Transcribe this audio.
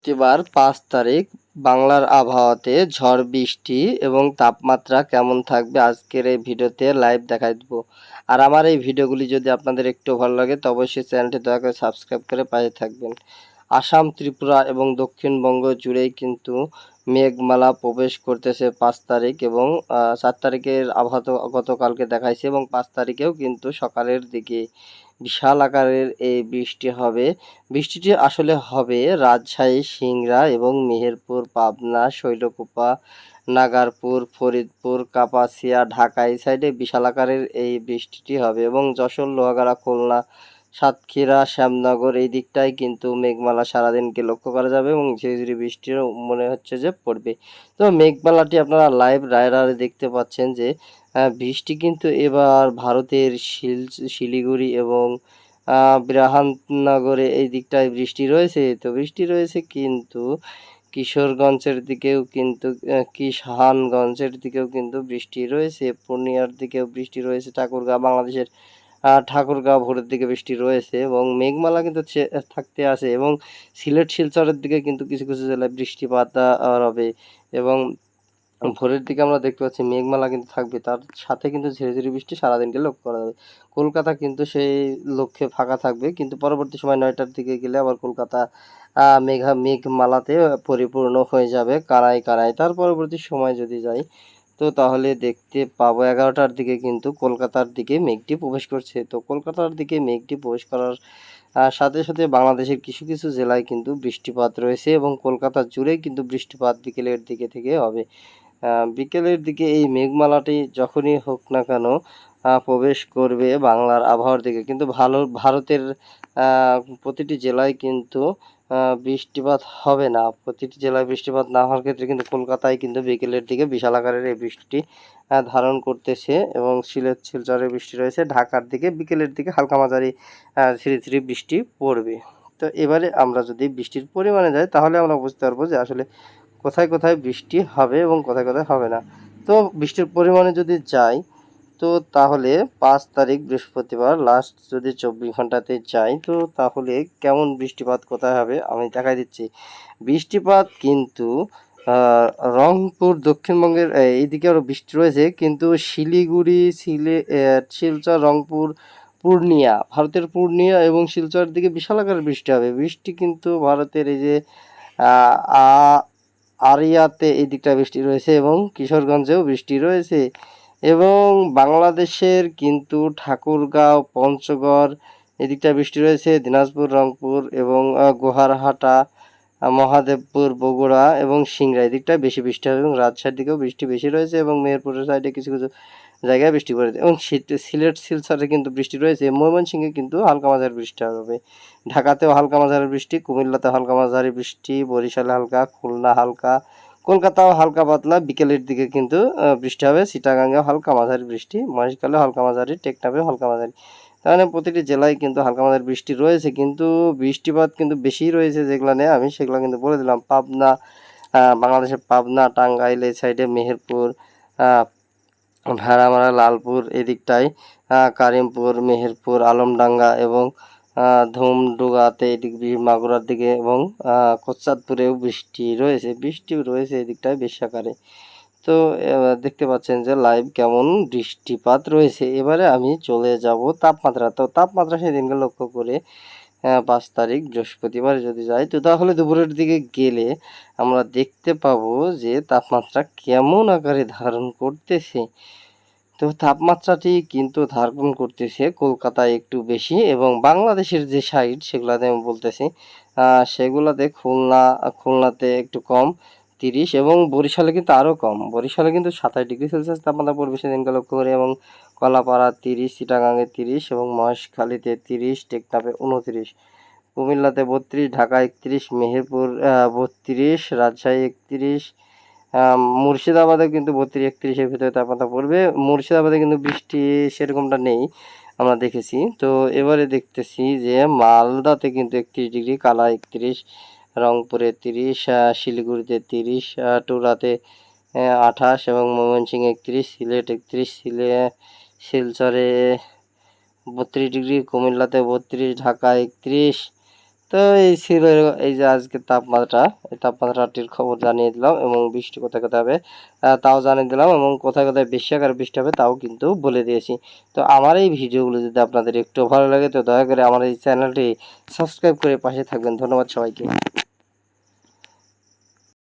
এবার 5 তারিখ বাংলার আবহাওয়াতে ঝড় বৃষ্টি এবং তাপমাত্রা কেমন থাকবে আজকের এই ভিডিওতে লাইভ দেখাই দেব। আর আমার এই ভিডিওগুলি যদি আপনাদের একটু ভালো লাগে তো অবশ্যই চ্যানেলটি দয়া করে সাবস্ক্রাইব করে পাশে থাকবেন। আসাম, ত্রিপুরা এবং দক্ষিণবঙ্গ জুড়েই কিন্তু মেঘমালা প্রবেশ করতেছে 5 তারিখ এবং 4 তারিখের আবহাওয়া তো গতকালকে দেখাইছে এবং 5 তারিখেও কিন্তু সকালের দিকে বিশাল আকারের এই বৃষ্টি হবে। বৃষ্টিটি আসলে হবে রাজশাহী, সিংড়া এবং মেহেরপুর, পাবনা, শৈলকুপা, নাগারপুর, ফরিদপুর, কাপাসিয়া, ঢাকা এই সাইডে বিশাল আকারের এই বৃষ্টিটি হবে এবং যশোর, লোহাগাড়া, খুলনা, সাতক্ষীরা, শ্যামনগর এই দিকটায় কিন্তু মেঘমালা সারাদিনকে লক্ষ্য করা যাবে এবং ঝিরিঝিরি বৃষ্টিও মনে হচ্ছে যে পড়বে। তো মেঘমালাটি আপনারা লাইভ রাডারে দেখতে পাচ্ছেন যে বৃষ্টি কিন্তু এবার ভারতের শিলিগুড়ি এবং বিরাহানগরে এই দিকটায় বৃষ্টি রয়েছে। তো বৃষ্টি রয়েছে কিন্তু কিশোরগঞ্জের দিকেও কিন্তু কিষানগঞ্জের দিকেও কিন্তু বৃষ্টি রয়েছে, পূর্ণিয়ার দিকেও বৃষ্টি রয়েছে, ঠাকুরগাঁও বাংলাদেশের ঠাকুরগাঁও ভোরের দিকে বৃষ্টি রয়েছে এবং মেঘমালা কিন্তু থাকতে আছে এবং সিলেট শিলচরের দিকে কিন্তু কিছু কিছু জেলায় বৃষ্টিপাত হবে এবং ভোরের দিকে আমরা দেখতে পাচ্ছি মেঘমালা কিন্তু থাকবে, তার সাথে কিন্তু ঝিরিঝিরি বৃষ্টি সারাদিনকে লক্ষ্য করা যাবে। কলকাতা কিন্তু সেই লক্ষ্যে ফাঁকা থাকবে, কিন্তু পরবর্তী সময় 9টার দিকে গেলে আবার কলকাতা মেঘমালাতে পরিপূর্ণ হয়ে যাবে কানায় কানায়। তার পরবর্তী সময় যদি যাই তো তাহলে দেখতে পাবো 11টার দিকে কিন্তু কলকাতার দিকে মেঘটি প্রবেশ করছে। তো কলকাতার দিকে মেঘটি প্রবেশ করার সাথে সাথে বাংলাদেশের কিছু কিছু জেলায় কিন্তু বৃষ্টিপাত রয়েছে এবং কলকাতা জুড়েই কিন্তু বৃষ্টিপাত বিকেলের দিকে থেকে হবে। বিকেলের দিকে এই মেঘমালাটি যখনই হোক না কেন প্রবেশ করবে বাংলার আবহাওয়ার দিকে, কিন্তু ভারতের প্রতিটি জেলায় কিন্তু বৃষ্টিপাত হবে না। প্রতিটি জেলায় বৃষ্টিপাত না হওয়ার ক্ষেত্রে কিন্তু কলকাতায় কিন্তু বিকেলের দিকে বিশাল আকারের এই বৃষ্টিটি ধারণ করতেছে এবং সিলেট শিলচরে বৃষ্টি রয়েছে। ঢাকার দিকে বিকেলের দিকে হালকা মাঝারি ঝিরিঝিরি বৃষ্টি পড়বে। তো এবারে আমরা যদি বৃষ্টির পরিমাণে যাই তাহলে আমরা বুঝতে পারবো যে আসলে কোথায় কোথায় বৃষ্টি হবে এবং কোথায় কোথায় হবে না। তো বৃষ্টির পরিমাণে যদি যাই তো তাহলে 5 তারিখ বৃহস্পতিবার লাস্ট যদি 24 ঘন্টাতে যাই তো তাহলে কেমন বৃষ্টিপাত কোথায় হবে আমি দেখাই দিচ্ছি। বৃষ্টিপাত কিন্তু রংপুর, দক্ষিণবঙ্গের এইদিকে আরও বৃষ্টি রয়েছে, কিন্তু শিলিগুড়ি, শিলচর, রংপুর, পূর্ণিয়া, ভারতের পূর্ণিয়া এবং শিলচরের দিকে বিশাল আকারের বৃষ্টি হবে। বৃষ্টি কিন্তু ভারতের এই যে আরিয়াতে এই দিকটা বৃষ্টি রয়েছে এবং কিশোরগঞ্জেও বৃষ্টি রয়েছে এবং বাংলাদেশের কিন্তু ঠাকুরগাঁও, পঞ্চগড় এদিকটা বৃষ্টি রয়েছে, দিনাজপুর, রংপুর এবং গোহারহাটা, মহাদেবপুর, বগুড়া এবং সিংড়া এদিকটায় বেশি বৃষ্টি হবে এবং রাজশাহীর দিকেও বৃষ্টি বেশি রয়েছে এবং মেহেরপুরের সাইডে কিছু কিছু জায়গায় বৃষ্টি পড়েছে এবং সিলেট শিলচরে কিন্তু বৃষ্টি রয়েছে। ময়মনসিংহে কিন্তু হালকা মাঝারি বৃষ্টি হবে, ঢাকাতেও হালকা মাঝারি বৃষ্টি, কুমিল্লাতে হালকা মাঝারি বৃষ্টি, বরিশালে হালকা, খুলনা হালকা, কলকাতাও হালকা পাতলা বিকেলের দিকে কিন্তু বৃষ্টি হবে, চিটাগাঙ্গেও হালকা মাঝারি বৃষ্টি, মহেশখালেও হালকা মাঝারি, টেকনাফেও হালকা মাঝারি। তার মানে প্রতিটি জেলায় কিন্তু হালকা মাঝারি বৃষ্টি রয়েছে, কিন্তু বৃষ্টিপাত কিন্তু বেশিই রয়েছে যেগুলো নিয়ে আমি সেগুলো কিন্তু বলে দিলাম। পাবনা, বাংলাদেশের পাবনা, টাঙ্গাইল এই সাইডে, মেহেরপুর, ভেড়ামারা, লালপুর এদিকটায়, কারিমপুর, মেহেরপুর, আলমডাঙ্গা এবং ধুমডুগাতে এদিক মাগুরার দিকে এবং কোটচাঁদপুরেও বৃষ্টি রয়েছে এদিকটায় বেশি আকারে। তো দেখতে পাচ্ছেন যে লাইভ কেমন বৃষ্টিপাত রয়েছে। এবারে আমি চলে যাব তাপমাত্রা। তো তাপমাত্রা সেদিনকে লক্ষ্য করে 5 তারিখ বৃহস্পতিবার যদি যাই তো তাহলে দুপুরের দিকে গেলে আমরা দেখতে পাবো যে তাপমাত্রা কেমন আকারে ধারণ করতেছে। তো তাপমাত্রাটি কিন্তু ধারণ করতেছে কলকাতায় একটু বেশি এবং বাংলাদেশের যে সাইড সেগুলাতে আমি বলতেছি সেগুলাতে খুলনাতে একটু কম 30 এবং বরিশালে কিন্তু আরও কম, বরিশালে কিন্তু 27 ডিগ্রি সেলসিয়াস তাপমাত্রা পড়বে সেদিনকে লক্ষ্য করি এবং কলাপাড়া 30, চিটাগাঙে 30 এবং মহেশখালীতে 30, টেকনাফে 29, কুমিল্লাতে 32, ঢাকা 31, মেহেরপুর 32, রাজশাহী 31, মুর্শিদাবাদে কিন্তু 32-31-এর ভিতরে তাপমাত্রা পড়বে। মুর্শিদাবাদে কিন্তু বৃষ্টি সেরকমটা নেই আমরা দেখেছি। তো এবারে দেখতেছি যে মালদাতে কিন্তু 31 ডিগ্রি, কালা 31, রংপুরে 30, শিলিগুড়িতে 30, টুরাতে 28 এবং ময়মনসিংহে 31, সিলেট 31, শিলচরে 32 ডিগ্রি, কুমিল্লাতে 32, ঢাকা 31, তো এই ছিল এই যে আজকের তাপমাত্রা, এই তাপমাত্রাটির খবর জানিয়ে দিলাম এবং বৃষ্টি কোথায় কোথায় হবে তাও জানিয়ে দিলাম এবং কোথায় কোথায় বেশি আকারে বৃষ্টি হবে তাও কিন্তু বলে দিয়েছি। তো আমার এই ভিডিওগুলো যদি আপনাদের একটু ভালো লাগে তো দয়া করে আমার এই চ্যানেলটি সাবস্ক্রাইব করে পাশে থাকবেন। ধন্যবাদ সবাইকে।